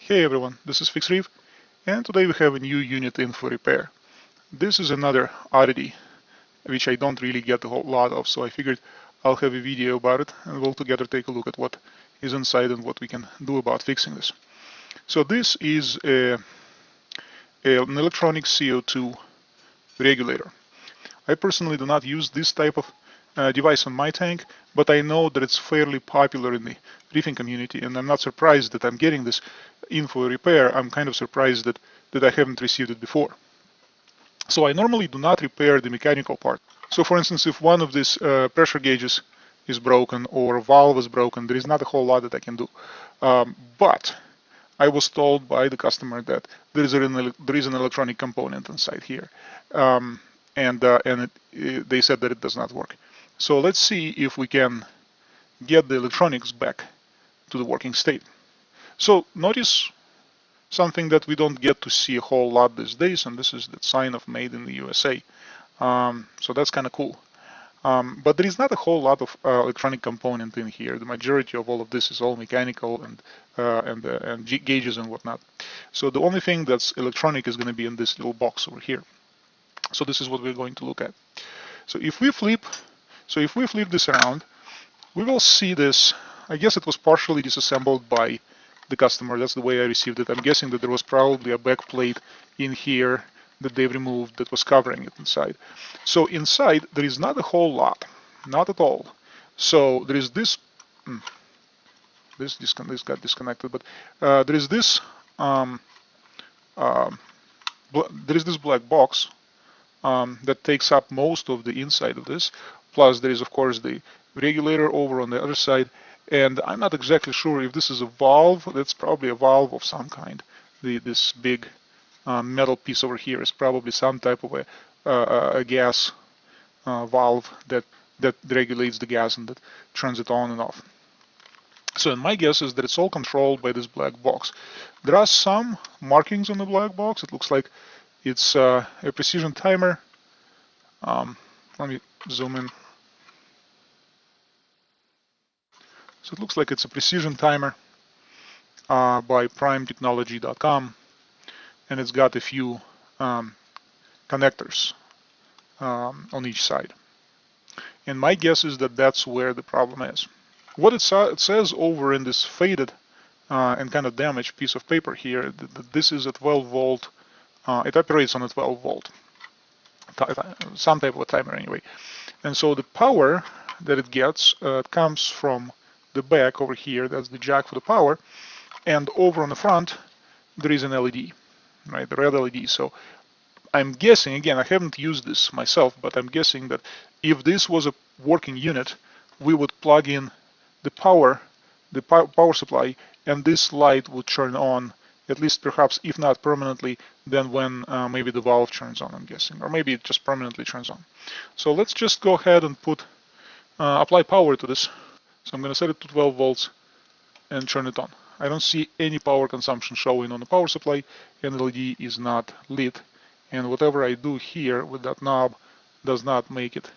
Hey everyone, this is FixReef, and today we have a new unit in for repair. This is another oddity, which I don't really get a whole lot of, so I figured I'll have a video about it, and we'll together take a look at what is inside and what we can do about fixing this. So this is an electronic CO2 regulator. I personally do not use this type of device on my tank, but I know that it's fairly popular in the reefing community, and I'm not surprised that I'm getting this in for repair. I'm kind of surprised that I haven't received it before. So I normally do not repair the mechanical part. So for instance, if one of these pressure gauges is broken or a valve is broken, there is not a whole lot that I can do. But I was told by the customer that there is an electronic component inside here. They said that it does not work. So let's see if we can get the electronics back to the working state. So notice something that we don't get to see a whole lot these days, and this is the sign of made in the USA. So that's kind of cool. But there is not a whole lot of electronic component in here. The majority of all of this is all mechanical and gauges and whatnot. So the only thing that's electronic is going to be in this little box over here. So this is what we're going to look at. So if we flip this around, we will see this. I guess it was partially disassembled by the customer. That's the way I received it. I'm guessing that there was probably a back plate in here that they've removed that was covering it inside. So inside there is not a whole lot, not at all. So there is this. This got disconnected, but there is this. There is this black box that takes up most of the inside of this. Plus there is of course the regulator over on the other side, and I'm not exactly sure if this is a valve. That's probably a valve of some kind. This big metal piece over here is probably some type of a gas valve that regulates the gas and that turns it on and off. So my guess is that it's all controlled by this black box. There are some markings on the black box. It looks like it's a precision timer. Let me zoom in. So it looks like it's a precision timer by primetechnology.com, and it's got a few connectors on each side. And my guess is that that's where the problem is. What it says over in this faded and kind of damaged piece of paper here, that this is a 12 volt, it operates on a 12 volt, some type of a timer anyway. And so the power that it gets comes from the back over here. That's the jack for the power, and over on the front there is an LED, right, the red LED. So I'm guessing, again, I haven't used this myself, but I'm guessing that if this was a working unit, we would plug in the power supply, and this light would turn on, at least perhaps, if not permanently, then when maybe the valve turns on, I'm guessing, or maybe it just permanently turns on. So let's just go ahead and apply power to this. So I'm going to set it to 12 volts and turn it on. I don't see any power consumption showing on the power supply, and the LED is not lit. And whatever I do here with that knob does not make it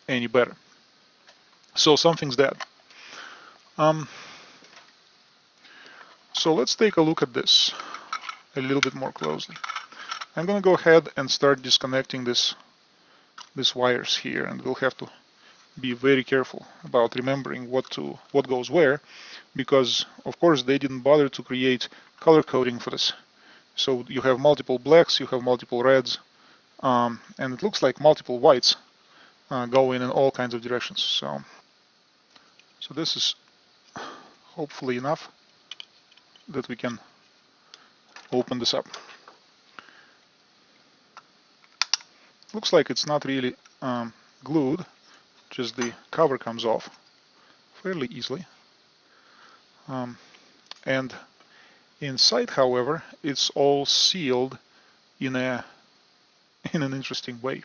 any better. So something's dead. So let's take a look at this a little bit more closely. I'm going to go ahead and start disconnecting these wires here, and we'll have to be very careful about remembering what goes where, because of course they didn't bother to create color coding for this. So you have multiple blacks, you have multiple reds, and it looks like multiple whites going in all kinds of directions. So this is hopefully enough that we can open this up. Looks like it's not really glued, just the cover comes off fairly easily. And inside, however, it's all sealed in an interesting way.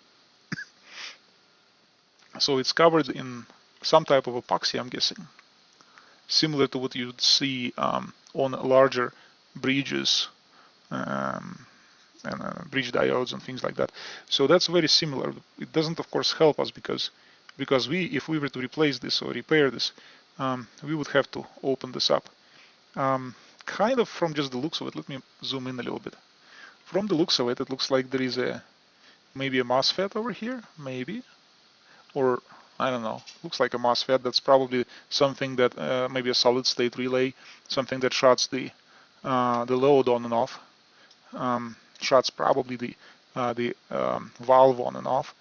So it's covered in some type of epoxy, I'm guessing, similar to what you'd see on larger bridges and bridge diodes and things like that. So that's very similar. It doesn't, of course, help us because if we were to replace this or repair this, we would have to open this up. Kind kind of, from just the looks of it, let me zoom in a little bit. From the looks of it, it looks like there is maybe a MOSFET over here, maybe, or I don't know. Looks like a MOSFET. That's probably something that maybe a solid state relay, something that shuts the load on and off. Shuts probably the valve on and off.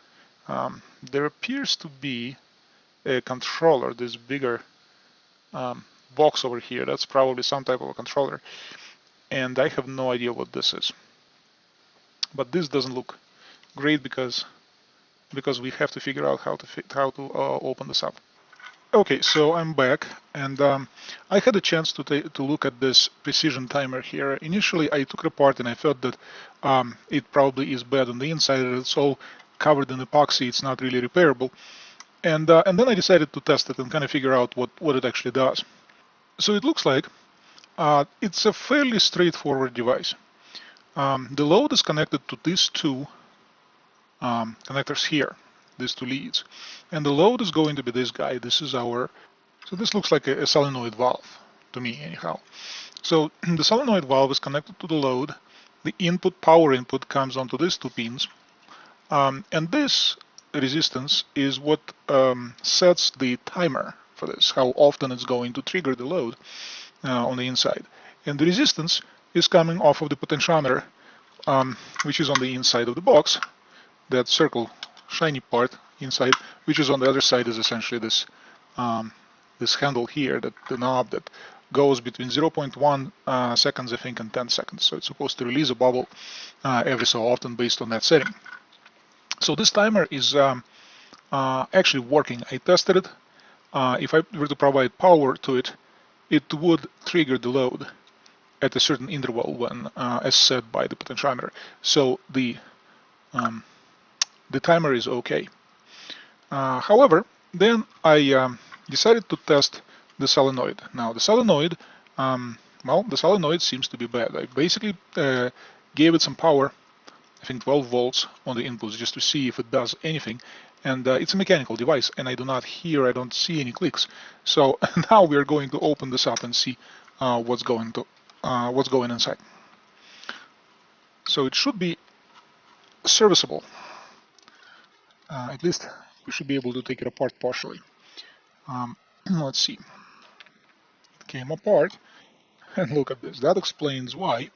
There appears to be a controller, this bigger box over here. That's probably some type of a controller, and I have no idea what this is. But this doesn't look great because we have to figure out how to open this up. Okay, so I'm back, and I had a chance to look at this precision timer here. Initially, I took it apart and I thought that it probably is bad on the inside. It's all covered in epoxy. It's not really repairable. And then I decided to test it and kind of figure out what it actually does. So it looks like it's a fairly straightforward device. The load is connected to these two connectors here, these two leads. And the load is going to be this guy. This is so this looks like a solenoid valve to me anyhow. So the solenoid valve is connected to the load. The power input comes onto these two pins. And this resistance is what sets the timer for this, how often it's going to trigger the load on the inside. And the resistance is coming off of the potentiometer, which is on the inside of the box. That circle, shiny part inside, which is on the other side, is essentially this this handle here, the knob that goes between 0.1 seconds, I think, and 10 seconds. So it's supposed to release a bubble every so often based on that setting. So this timer is actually working. I tested it. If I were to provide power to it, it would trigger the load at a certain interval when, as set by the potentiometer. So the timer is okay. However, then I decided to test the solenoid. Now the solenoid, well, the solenoid seems to be bad. I basically gave it some power, I think 12 volts on the inputs, just to see if it does anything. And it's a mechanical device, and I don't see any clicks. So now we are going to open this up and see what's going inside. So it should be serviceable. At least we should be able to take it apart partially. Let's see. It came apart, and look at this. That explains why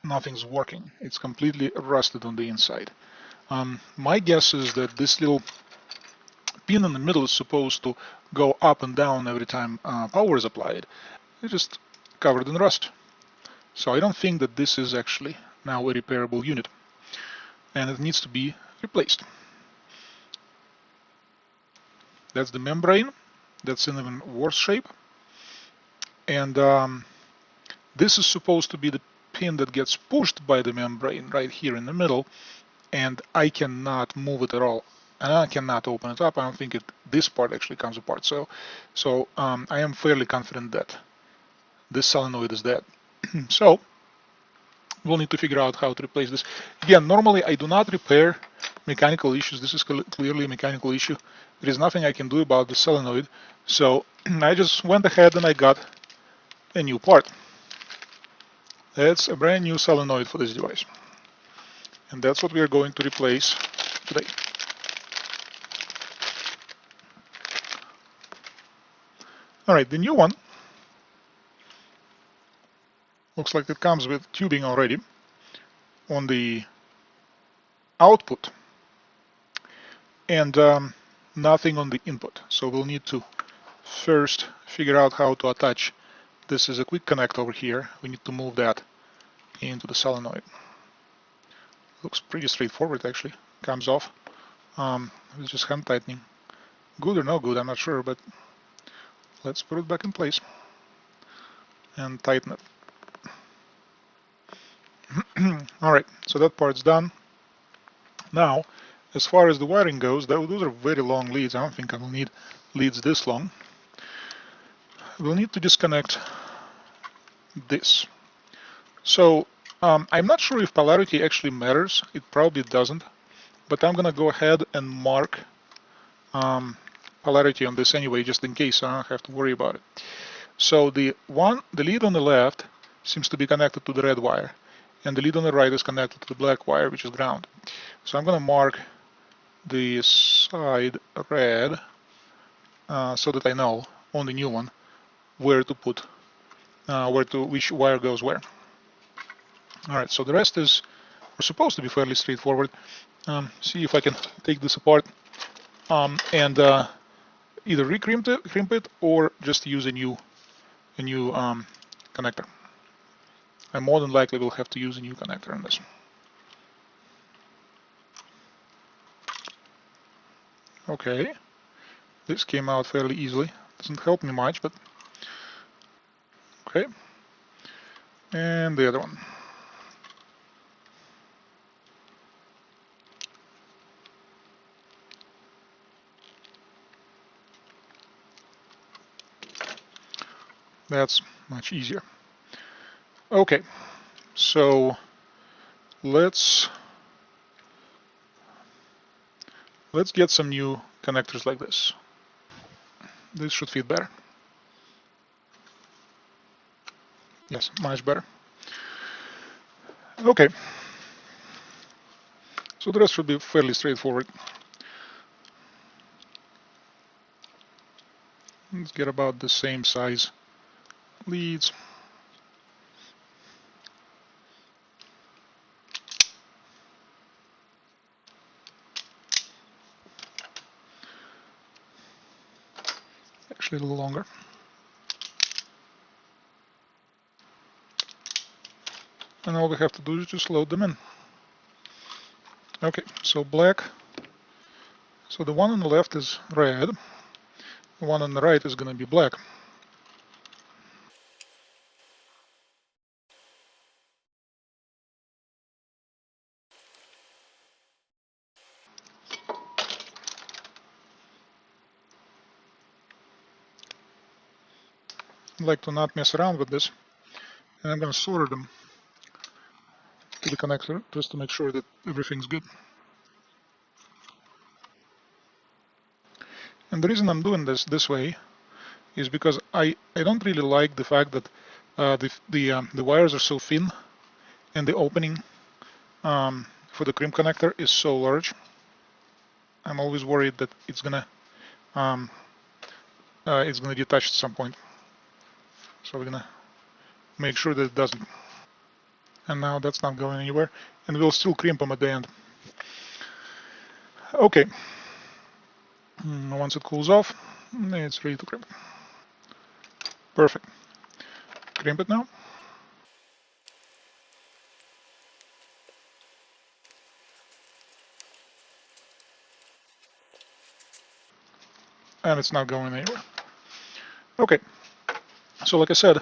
nothing's working. It's completely rusted on the inside. My guess is that this little pin in the middle is supposed to go up and down every time power is applied. It's just covered in rust. So I don't think that this is actually now a repairable unit, and it needs to be replaced. That's the membrane. That's in even worse shape. And this is supposed to be the pin that gets pushed by the membrane right here in the middle, and I cannot move it at all. And I cannot open it up. I don't think this part actually comes apart. So I am fairly confident that this solenoid is dead. So we'll need to figure out how to replace this. Again, normally I do not repair mechanical issues. This is clearly a mechanical issue. There is nothing I can do about the solenoid. So I just went ahead and I got a new part. That's a brand new solenoid for this device. And that's what we are going to replace today. All right, the new one looks like it comes with tubing already on the output and nothing on the input. So we'll need to first figure out how to attach. This is a quick connect over here. We need to move that into the solenoid. Looks pretty straightforward actually. Comes off. It's just hand tightening. Good or no good, I'm not sure, but let's put it back in place and tighten it. Alright, so that part's done. Now, as far as the wiring goes, those are very long leads. I don't think I will need leads this long. We'll need to disconnect this. So I'm not sure if polarity actually matters. It probably doesn't, but I'm gonna go ahead and mark polarity on this anyway, just in case I don't have to worry about it. So the lead on the left seems to be connected to the red wire, and the lead on the right is connected to the black wire, which is ground. So I'm going to mark the side red so that I know on the new one where to put which wire goes where. All right, so the rest is supposed to be fairly straightforward. See if I can take this apart and either recrimp it or just use a new connector. I more than likely will have to use a new connector on this. Okay, this came out fairly easily. Doesn't help me much, but okay. And the other one. That's much easier. Okay, so let's get some new connectors like this. This should fit better. Yes, much better. Okay, so the rest should be fairly straightforward. Let's get about the same size leads. Actually a little longer. And all we have to do is just load them in. Okay, so black. So the one on the left is red. The one on the right is going to be black. I like to not mess around with this. And I'm going to solder them to the connector just to make sure that everything's good. And the reason I'm doing this way is because I don't really like the fact that the wires are so thin and the opening for the crimp connector is so large. I'm always worried that it's gonna detach at some point. So we're gonna make sure that it doesn't. And now that's not going anywhere, and we'll still crimp them at the end. Okay. Once it cools off, it's ready to crimp. Perfect. Crimp it now. And it's not going anywhere. Okay. So like I said,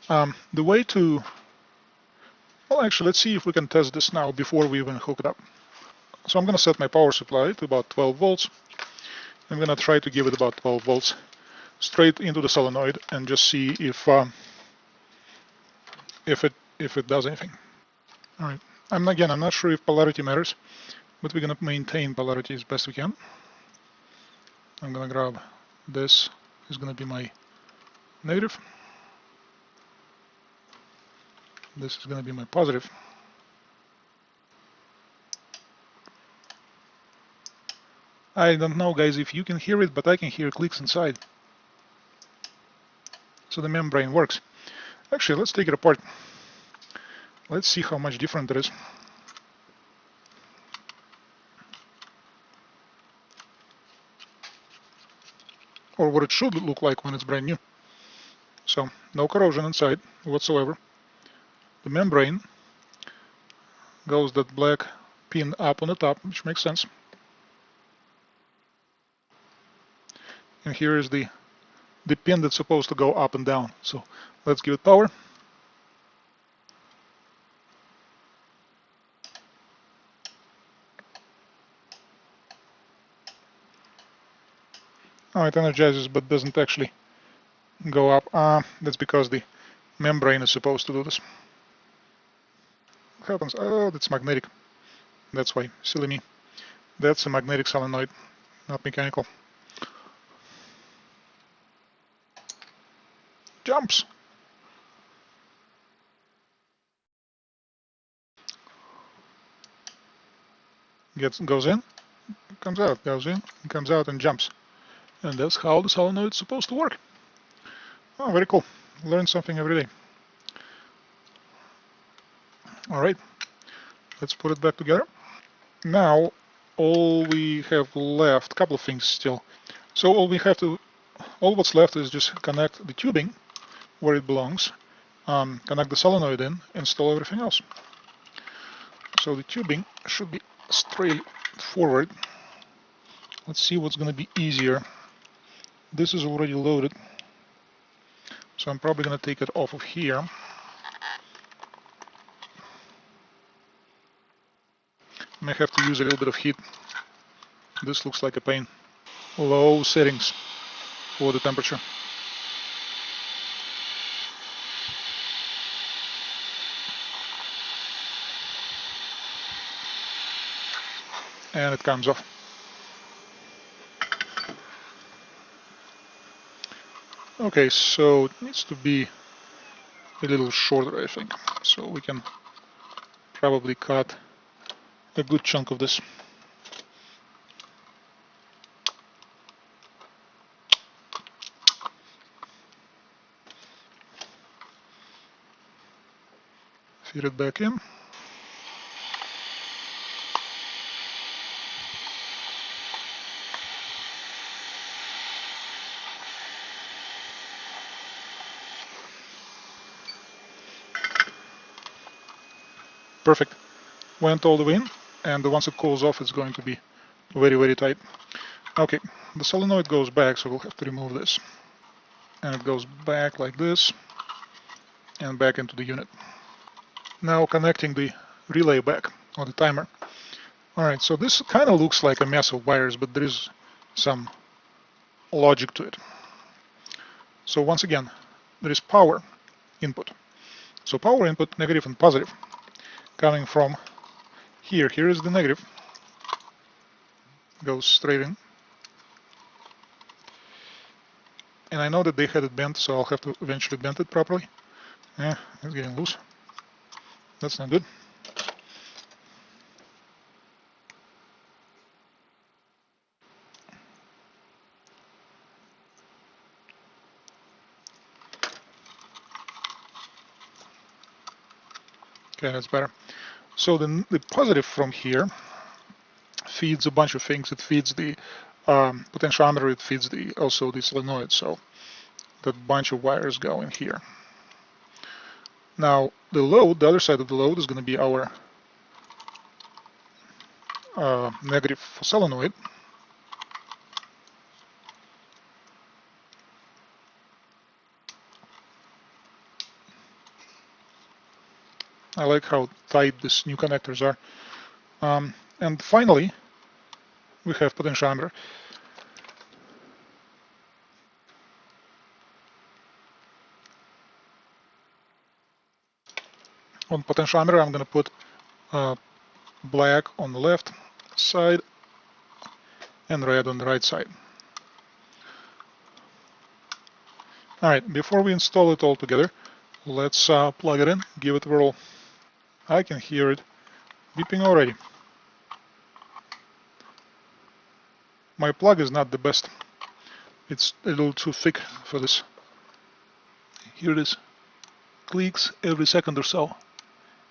the way to, well, actually, let's see if we can test this now before we even hook it up. So I'm going to set my power supply to about 12 volts. I'm going to try to give it about 12 volts straight into the solenoid and just see if it does anything. All right. I'm not sure if polarity matters, but we're going to maintain polarity as best we can. I'm going to grab this. Is going to be my negative. This is going to be my positive. I don't know, guys, if you can hear it, but I can hear clicks inside. So the membrane works. Actually, let's take it apart. Let's see how much different it is. Or what it should look like when it's brand new. So no corrosion inside whatsoever. The membrane goes that black pin up on the top, which makes sense. And here is the pin that's supposed to go up and down. So let's give it power. Oh, it energizes but doesn't actually go up. That's because the membrane is supposed to do this. What happens? Oh, that's magnetic. That's why. Silly me. That's a magnetic solenoid, not mechanical. Jumps. Goes in, comes out, goes in, comes out, and jumps. And that's how the solenoid is supposed to work. Oh, very cool. Learn something every day. All right, let's put it back together. Now, all we have left, a couple of things still. So all what's left is just connect the tubing where it belongs, connect the solenoid in, install everything else. So the tubing should be straight forward. Let's see what's going to be easier. This is already loaded, so I'm probably going to take it off of here. I may have to use a little bit of heat. This looks like a pain. Low settings for the temperature. And it comes off. Okay, so it needs to be a little shorter, I think. So we can probably cut a good chunk of this. Feed it back in. Perfect. Went all the way in, and once it cools off, it's going to be very, very tight. Okay, the solenoid goes back, so we'll have to remove this. And it goes back like this, and back into the unit. Now connecting the relay back, or the timer. Alright, so this kind of looks like a mess of wires, but there is some logic to it. So once again, there is power input. So power input, negative and positive, coming from here. Here is the negative, goes straight in. And I know that they had it bent, so I'll have to eventually bend it properly. Yeah, it's getting loose. That's not good. Okay, that's better. So the positive from here feeds a bunch of things. It feeds the potentiometer, it feeds also the solenoid. So that bunch of wires go in here. Now the load, the other side of the load, is going to be our negative solenoid. I like how tight these new connectors are. And finally, we have potentiometer. On potentiometer, I'm going to put black on the left side and red on the right side. Alright, before we install it all together, let's plug it in, give it a whirl. I can hear it beeping already. My plug is not the best. It's a little too thick for this. Here it is. Clicks every second or so.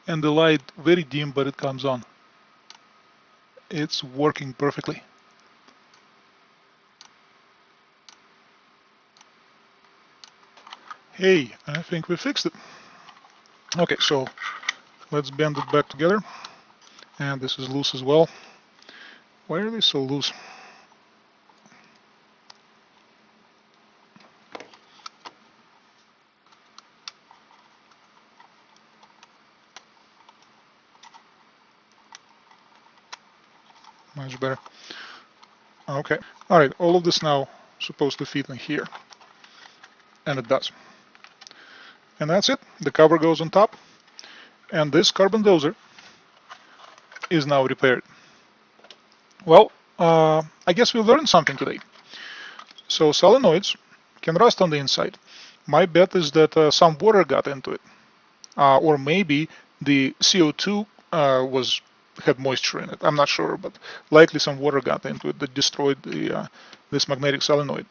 And the light very dim, but it comes on. It's working perfectly. Hey, I think we fixed it. Okay, so let's bend it back together. And this is loose as well. Why are they so loose? Much better. Okay. Alright, all of this now supposed to fit in here. And it does. And that's it. The cover goes on top. And this carbon doser is now repaired. Well, I guess we learned something today. So solenoids can rust on the inside. My bet is that some water got into it. Or maybe the CO2 was had moisture in it. I'm not sure, but likely some water got into it that destroyed this magnetic solenoid.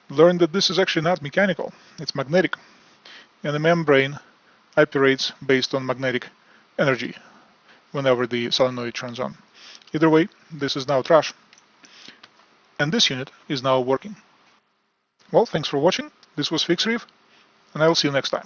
Learned that this is actually not mechanical, it's magnetic, and the membrane operates based on magnetic energy whenever the solenoid turns on. Either way, this is now trash, and this unit is now working. Well, thanks for watching. This was FixReef, and I will see you next time.